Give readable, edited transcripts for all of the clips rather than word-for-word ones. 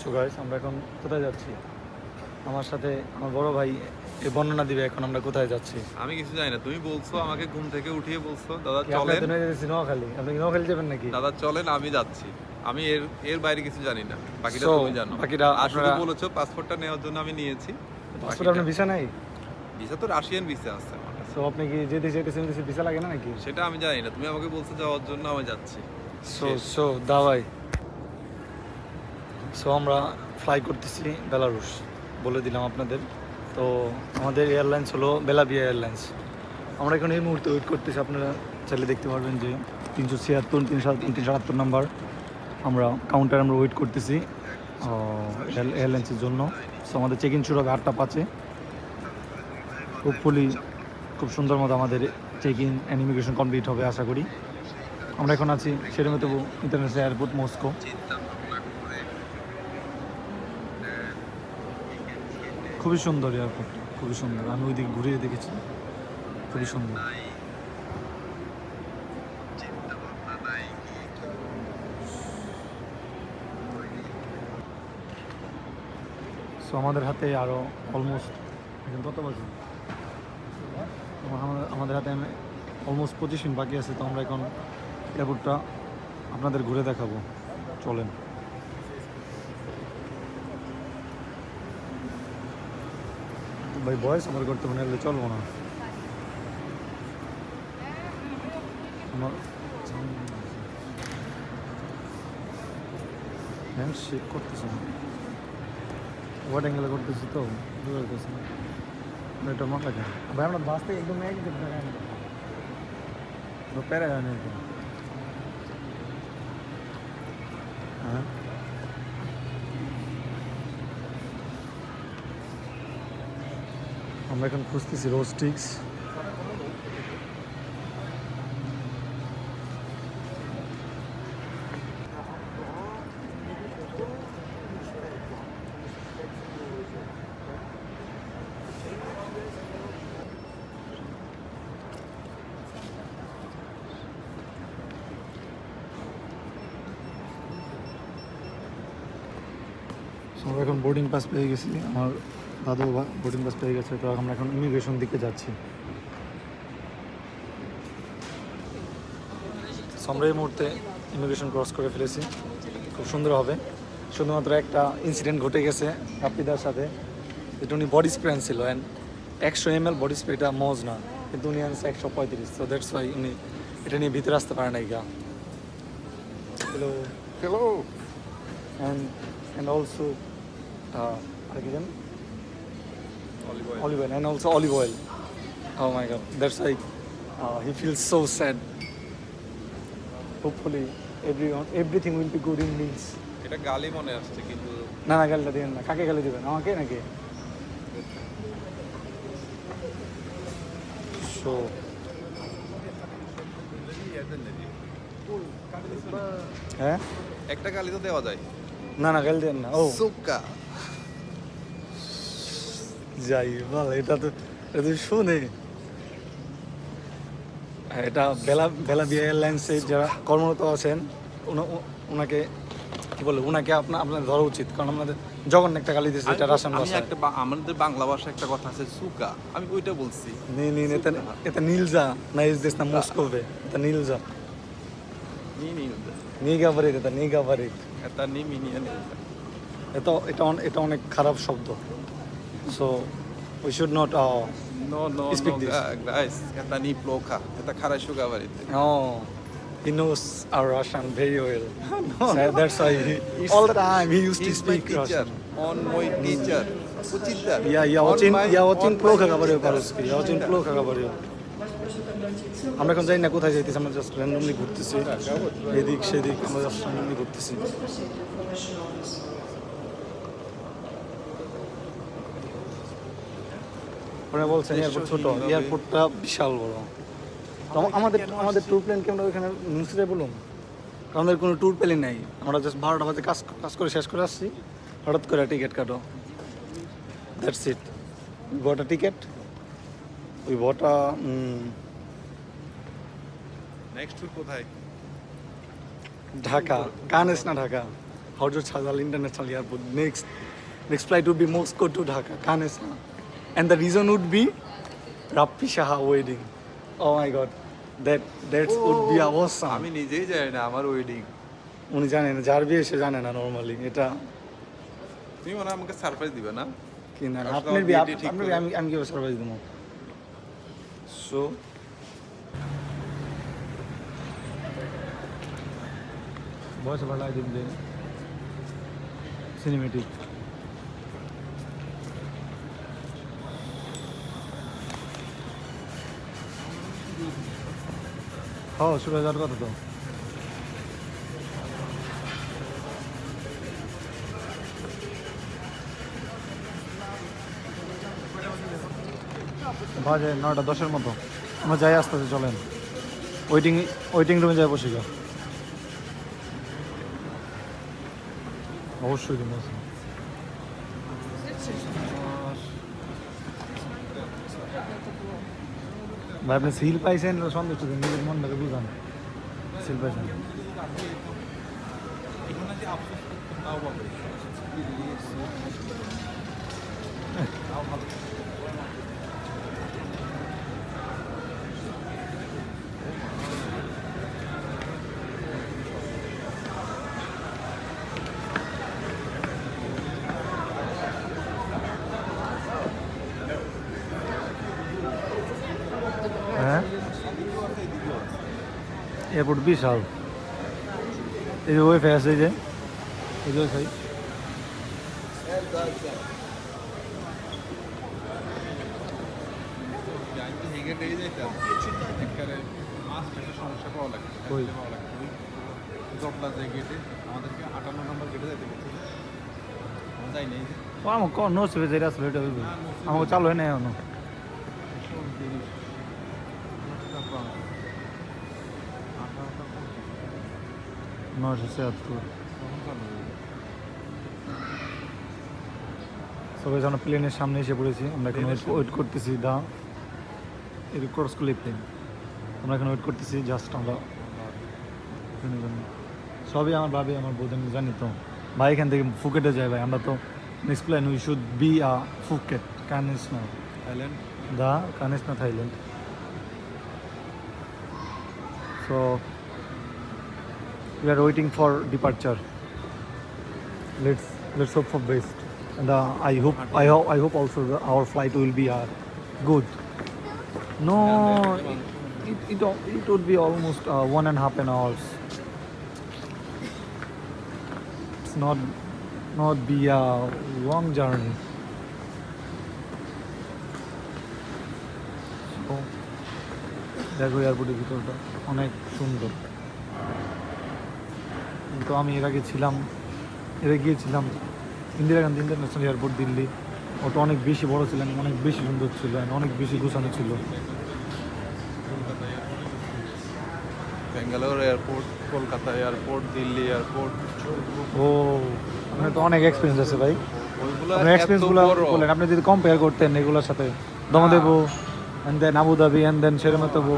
So guys, আমরা এখন কোথায় যাচ্ছি? আমার সাথে আমার বড় ভাই এই বর্ণনা দিবে এখন আমরা কোথায় যাচ্ছি। আমি কিছু জানি না, তুমি বলছো আমাকে ঘুম থেকে উঠিয়ে বলছো দাদা কি আপনার চলেন, তো নিয়ে যাচ্ছি নোয়াখালী, আপনি কি নোয়াখালী যাবেন নাকি? দাদা চলেন, আমি যাচ্ছি। আমি এর এর বাইরে কিছু জানি না, বাকিটা So, তুমি জানো। বাকিটা আর শুধু আপনারা- বলেছো পাসপোর্টটা নেওয়ার জন্য আমি নিয়েছি। পাসপোর্ট আপনার ভিসা নাই? ভিসা তো রাশিয়ান ভিসা আছে আমার কাছে। সো আপনি কি যে দেশে যেতেছেন দেশে ভিসা লাগে না নাকি? সেটা আমি জানি না, তুমি আমাকে বলছো যাওয়ার জন্য, আমি যাচ্ছি। সো দাওয়াই। সো আমরা ফ্লাই করতেছি বেলারুশ, বলে দিলাম আপনাদের। তো আমাদের এয়ারলাইন্স হলো বেলাভিয়া এয়ারলাইন্স। আমরা এখন এই মুহূর্তে ওয়েট করতেছি, আপনারা চাইলে দেখতে পারবেন যে 376 378 নাম্বার আমরা কাউন্টারে আমরা ওয়েট করতেছি এয়ারলাইন্সের জন্য। সো আমাদের চেক ইন শুরু হবে 8:05। হোপফুলি খুব সুন্দর মতো আমাদের check in and immigration complete হবে আশা করি। আমরা এখন আছি শেরেমেতবু ইন্টারন্যাশনাল এয়ারপোর্ট, মস্কো। খুবই সুন্দর এয়ারপোর্ট, খুবই সুন্দর। আমি ওই দিকে ঘুরিয়ে দেখেছি, খুবই সুন্দর। সো আমাদের হাতে আরও অলমোস্ট এখন কত বাজে? আমাদের হাতে অলমোস্ট 25 মিনিট বাকি আছে। তো আমরা এখন এয়ারপোর্টটা আপনাদের ঘুরে দেখাবো, চলেন। ভাই বয়স আমার করতে মনে হলে চলবো না আমার হ্যান্ড শেক করতেছে না, ওয়ার্ড অ্যাঙ্গেলে করতেছি তো বুঝতে পারতেছি না। এটা মনে লাগে ভাই আমরা বাস থেকে একদম এক প্যারা হয় না একদম। হ্যাঁ, আমরা এখন খুঁজতেছি রোস্টিক্স। আমরা এখন বোর্ডিং পাস পেয়ে গেছি, আমার দাদু বোর্ডিং পাস পেয়ে গেছে। তো আমরা এখন ইমিগ্রেশন দিকে যাচ্ছি। আমরা এই মুহূর্তে ইমিগ্রেশন ক্রস করে ফেলেছি, খুব সুন্দর হবে। শুধুমাত্র একটা ইনসিডেন্ট ঘটে গেছে কাপ্পিদার সাথে, যেটা উনি বডি স্প্রে আনছিল, অ্যান্ড 100 ml বডি স্প্রে, এটা মজ না, কিন্তু উনি আনছে 135। সো দ্যাটস ওয়াই উনি এটা নিয়ে ভিতরে আসতে পারে নাই গা। Hello hello. অ্যান্ড অলসো আর কি জানেন, olive oil and also olive oil. Oh my god, that's why he feels so sad. Hopefully everything will be good in meals. এটা গালি মনে আসছে কিন্তু না না, গালিটা দিবেন না। কাকে গালি দিবেন, আমাকে নাকি? So হ্যাঁ, একটা গালি তো দেওয়া যায়। না না, গালি দেবেন না। ও সুকা যাই বল, এটা তো শুনে এটা বেলাভিয়া এয়ারলাইন্সে যারা কর্মরত আছেন ওনাকে কি বলে, ওনাকে আপনাদের ধরা উচিত, কারণ আপনাদের জঘন্য একটা গালি দিয়েছে, এটা রাশান আমি ভাষা। একটা আমাদের বাংলা ভাষা একটা কথা আছে সুকা, আমি ওইটা বলছি। এটা নীলজা না, ইজ দিস না মস্কোভে, এটা নীলজা নি গাভারিত, এটা নি গাভারিত। এটা নি মিনিয়া এটা অনেক খারাপ শব্দ। So we should not No, no, Speak no, this. guys. Это не плохо. Это хорошо говорит. he knows our Russian very well. So that's why all the time he used to He's my speak teacher. Russian. On my teacher. Учитель. Я очень плохо говорю по-русски. Я очень плохо говорю. আমরা এখন জানি না কোথায় যাইতেছি, আমরা just randomly ঘুরতেছি, এদিক সেদিক আমরা জাস্ট র্যান্ডমলি ঘুরতেছি। ওরা বলছেন এয়ারপোর্ট ছোট, এয়ারপোর্টটা বিশাল বড়। তো আমাদের ট্যুর প্ল্যান কি আমরা ওইখানে নিউজে বলুন? আমাদের কোনো ট্যুর প্ল্যান নেই, আমরা জাস্ট 12টা বাজে কাজ করে শেষ করে আসছি, হঠাৎ করে টিকিট কাটো, that's it. We bot a ticket, we bot a next tour কোথায়? ঢাকা, কানেস না Dhaka, Hajrat Shahjal International Airport. Next flight would be Moscow to Dhaka, Kanesna. And the reason would be Rappi Shaha wedding. Oh my god. That would be awesome. আমি নিজেই জানি না আমার wedding. উনি জানেন না, যার বিয়ে সে জানে না নর্মালি এটা তুমি মনে হয় আমাকে সারপ্রাইজ দিবে না? কি না আসলে আপনার আমার বিয়ে বিয়েটা ঠিক আপনার করে। আমি কিভাবে সারপ্রাইজ দেবো? সো বয়স ভালো দিন যে সিনেমেটিক হ্যাঁ শুরু হয়ে যাওয়ার কথা তো। বাজে 9:10 মতো, আমরা যাই আস্তে আস্তে চলেন। ওয়েটিং রুমে যাই বসে গা অবশ্যই রুম আছে। ভাই আপনি সিল পাইছেন সন্তুষ্ট দিন, নিজের মনটাকে বুঝান। সিল পাইছেন হ্যাঁ এয়ারপোর্ট বিশাল। এই যে ওয়াইফাই আছে, এই যে ওয়াইফাই কই? ও আমাকে নো সেভে যেটা আসলে এটা হইবে, আমাকে চালু হয় না এখনো। 976 সবাই যেন প্লেনের সামনে এসে পড়েছি। আমরা এখন ওয়েট করতেছি। এর ক্রস করলে প্লেন, আমরা এখন ওয়েট করতেছি জাস্ট আমরা ট্রেনের জন্য। সবই আমার ভাবি আমার বোধ, আমি জানি তো ভাই এখান থেকে ফুকেটে যায় ভাই। আমরা তো next plan we should be Phuket কানেসনা থাইল্যান্ড। কানেসনা Thailand. So we are waiting for departure. Let's hope for best, and I hope also our flight will be good. No, it would be almost 1.5 hours. It's not be a long journey. So দেখো এয়ারপোর্টের ভিতরটা অনেক সুন্দর। তো আমি এর আগে গিয়েছিলাম ইন্দিরা গান্ধী ইন্টারন্যাশনাল এয়ারপোর্ট দিল্লি। ওটা অনেক বেশি বড় ছিল, অনেক বেশি সুন্দর ছিল, অনেক বেশি গোছানো ছিল। Bangalore airport, Kolkata airport, Delhi airport. ও মানে তো অনেক এক্সপিরিয়েন্স আছে ভাই। ওইগুলো আপনার এক্সপিরিয়েন্সগুলো বলেন, আপনি যদি কম্পেয়ার করতেন এগুলোর সাথে। Domodedovo and then Abu Dhabi and then Sheremetyevo,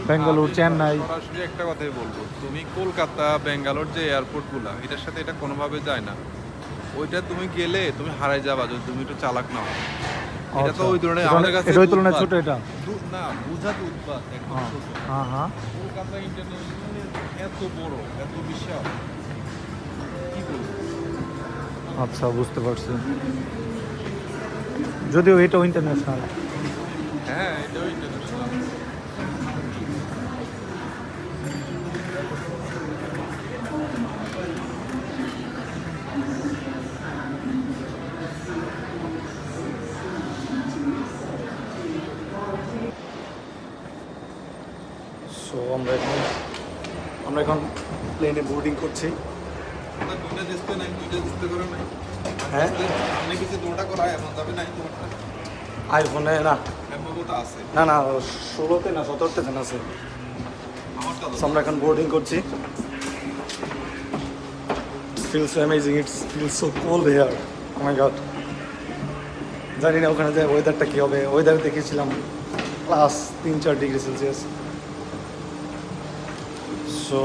Bengaluru, Chennai. সরাসরি একটা কথাই বলবো, তুমি কলকাতা ব্যাঙ্গালোর যে এয়ারপোর্টগুলো, এটার সাথে এটা কোনোভাবে যায় না। ওইটা তুমি গেলে তুমি হারাই যাবা যদি তুমি একটু চালাক না হও। এটা তো ওই ধরনের আমাদের কাছে এটা ওই তুলনায় ছোট। এটা না বুঝাতে উৎপাদ একদম ছোট। হ্যাঁ কলকাতা ইন্টারন্যাশনাল এত বড়, এত বিশাল, কি বলবো। আচ্ছা বুঝতে পারছি, যদিও এটাও ইন্টারন্যাশনাল। হ্যাঁ এটাও ইন্টারন্যাশনাল। সো আমরা এখন প্লেনে বোর্ডিং করছি। দুইটা ডিসপ্লে নাই, দুইটা ডিসপ্লে করে নাই। হ্যাঁ সামনে কিছু দুটো করা এমন যাবে নাই তোমারটা। আইফোনে না এমনটা আছে না 16তে না 17তে যেন আছে। আমারটা তো। So, আমরা এখন বোর্ডিং করছি। Feels so amazing, it feels so cold here. Oh my god. জানি না ওখানে যায় ওয়েদারটা কী হবে। ওয়েদার দেখেছিলাম +3-4 ডিগ্রি সেলসিয়াস। সো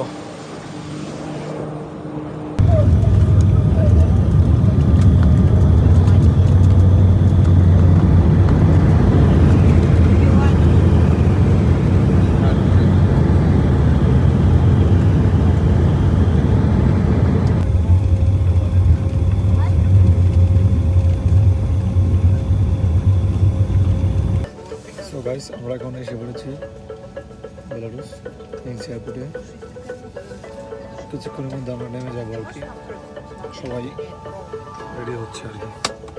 আমরা এখন এসে পড়েছি বেলারুস মিনস্ক এয়ারপোর্টে। কিছুক্ষণের মধ্যে আমরা নেমে যাবো আর কি, সবাই রেডি হচ্ছে আর কি।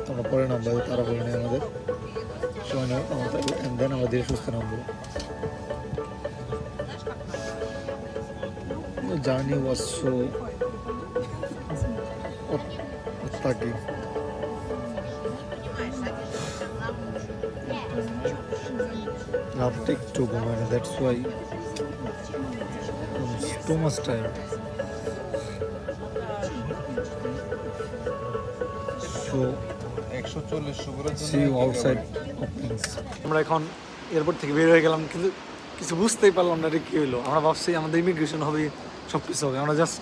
তোমরা পরে নামবো, তারা বলে নেই আমাদের সবাই দেন আমরা ধীরে সুস্থ নামবো। জার্নি ওয়াজ সো অত্যাগী। রাত একটু ঘুমায় না, that's why too much time. So 140 করে see you outside of things. আমরা এখন এয়ারপোর্ট থেকে বের হয়ে গেলাম, কিন্তু কিছু বুঝতেই পারলাম না এটা কী হলো। আমরা ভাবছি আমাদের ইমিগ্রেশন হবে, সব কিছু হবে। আমরা জাস্ট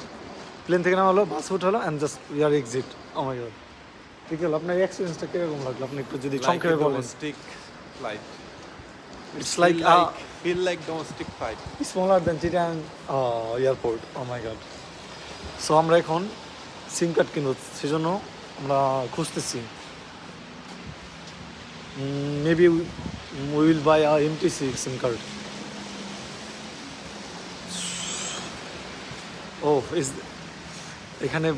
প্লেন থেকে নামা হলো, বাস উঠ হলো and just we are exit. Oh my god, ঠিক হলো। আপনার এক্সপিরিয়েন্সটা কীরকম লাগলো আপনি একটু যদি সংক্ষেপে বলেন। Domestic flight, it's like feel like domestic flight. smaller than Chittagong airport. Oh my god. So আমরা এখন সিম কার্ড কিনবো, সেজন্য আমরা খুঁজতেছি। Maybe we will buy MTC sim card. ও এখানে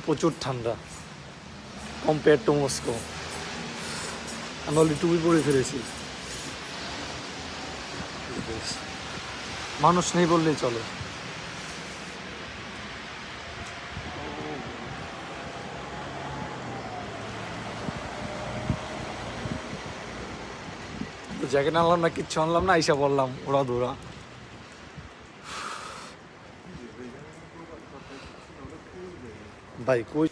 প্রচুর ঠান্ডা কম্পেয়ার টু মস্কো। আমি অলরেডি টুপি পরে ফেলেছি। মানুষ নেই বললেই চলে। জ্যাকেট আনলাম না, কিচ্ছু আনলাম না, আইসা বললাম ওরা দৌড়া। ভাই কই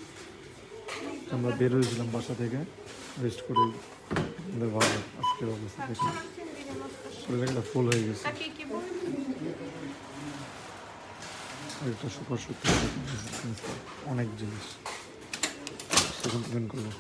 আমরা বের হয়েছিলাম বাসা থেকে রেস্ট করে, আমাদের ভালো আজকের অবস্থা দেখে শরীরটা ফুল হয়ে গেছে। একটা সুপার শক্তি অনেক জিনিস সেখান থেকে করবো।